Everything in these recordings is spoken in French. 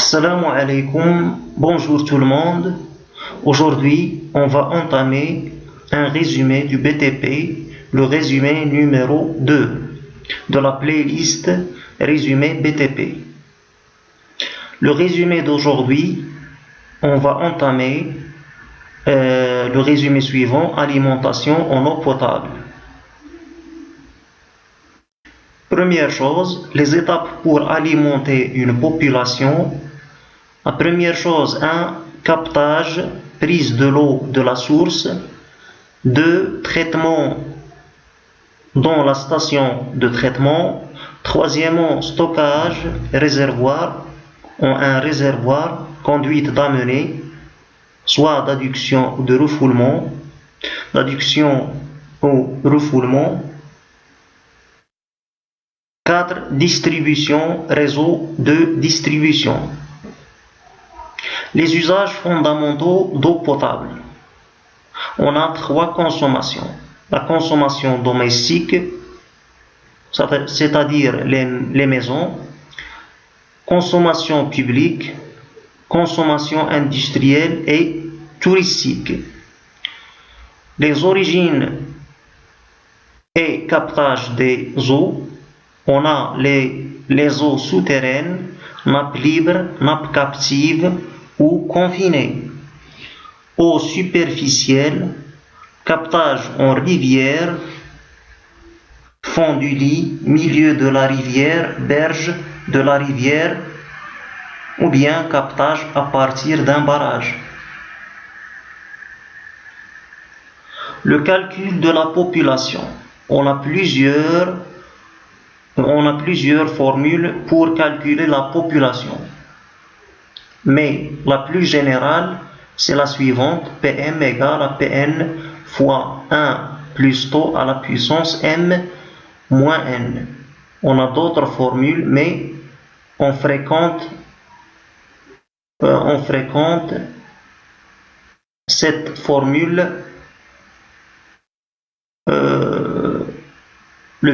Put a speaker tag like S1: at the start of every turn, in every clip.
S1: Assalamu alaikum, bonjour tout le monde. Aujourd'hui, on va entamer un résumé du BTP, le résumé numéro 2 de la playlist Résumé BTP. Le résumé d'aujourd'hui, on va entamer le résumé suivant, alimentation en eau potable. Première chose, les étapes pour alimenter une population. La première chose, 1. Captage, prise de l'eau de la source. 2. Traitement dans la station de traitement. Troisièmement, stockage, réservoir, en un réservoir, conduite d'amener, soit d'adduction ou de refoulement. D'adduction ou refoulement. 4. Distribution, réseau de distribution. Les usages fondamentaux d'eau potable. On a 3 consommations. La consommation domestique, c'est-à-dire les maisons, consommation publique, consommation industrielle et touristique. Les origines et captage des eaux. On a les eaux souterraines, nappes libres, nappes captives ou confinées. Eaux superficielles, captage en rivière, fond du lit, milieu de la rivière, berge de la rivière, ou bien captage à partir d'un barrage. Le calcul de la population. On a plusieurs formules pour calculer la population. Mais la plus générale, c'est la suivante. PM égale à Pn fois 1 plus taux à la puissance m moins n. On a d'autres formules, mais on fréquente cette formule le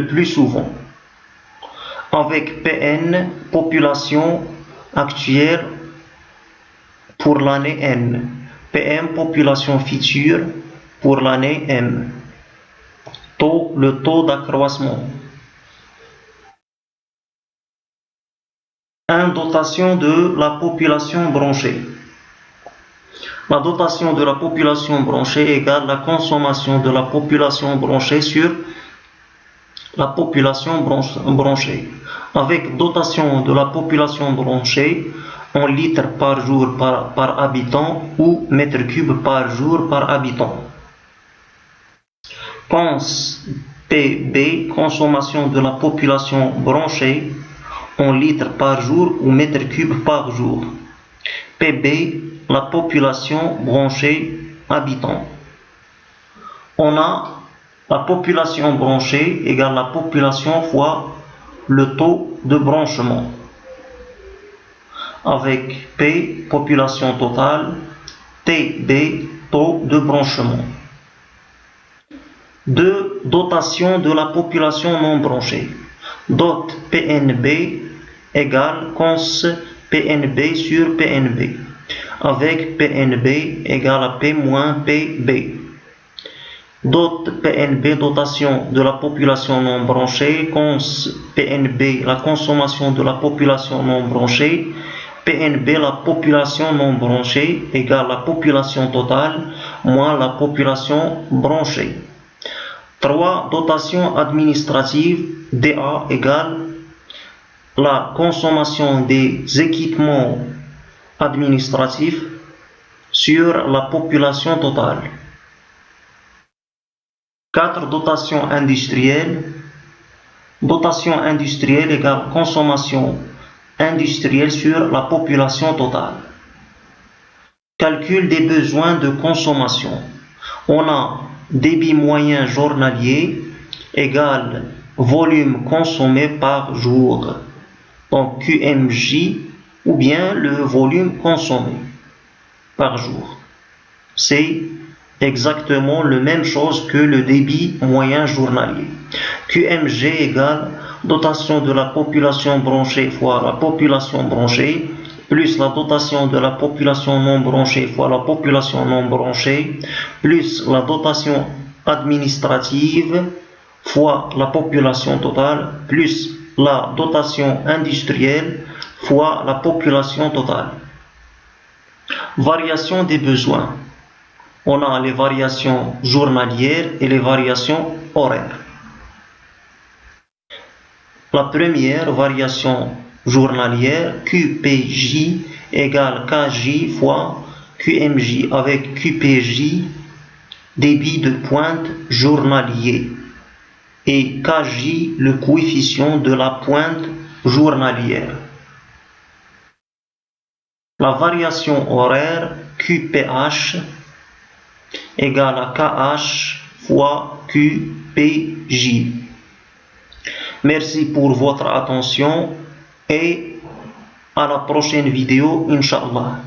S1: plus souvent. Avec Pn, population actuelle pour l'année N. PM, population future pour l'année M. Taux, le taux d'accroissement. 1. Dotation de la population branchée. La dotation de la population branchée égale la consommation de la population branchée sur la population branchée. Avec dotation de la population branchée en litres par jour par habitant ou mètres cubes par jour par habitant. Cons PB, consommation de la population branchée en litres par jour ou mètres cubes par jour. PB, la population branchée habitant. On a la population branchée égale la population fois le taux de branchement. Avec P, population totale, TB, taux de branchement. 2. Dotation de la population non branchée. Dot PNB égale cons PNB sur PNB. Avec PNB égale à P moins PB. Dot PNB, dotation de la population non branchée, cons PNB, la consommation de la population non branchée, PNB, la population non branchée, égale la population totale, moins la population branchée. 3. Dotation administrative, DA, égale la consommation des équipements administratifs sur la population totale. 4. Dotation industrielle. Dotation industrielle égale consommation industrielle sur la population totale. Calcul des besoins de consommation. On a débit moyen journalier égale volume consommé par jour. Donc QMJ ou bien le volume consommé par jour. C'est exactement la même chose que le débit moyen journalier. QMG égale dotation de la population branchée fois la population branchée plus la dotation de la population non branchée fois la population non branchée, plus la dotation administrative fois la population totale, plus la dotation industrielle fois la population totale. Variation des besoins. On a les variations journalières et les variations horaires. La première variation journalière, QPJ égale KJ fois QMJ avec QPJ, débit de pointe journalier, et KJ, le coefficient de la pointe journalière. La variation horaire, QPH égale à KH fois QPJ. Merci pour votre attention et à la prochaine vidéo, Inch'Allah.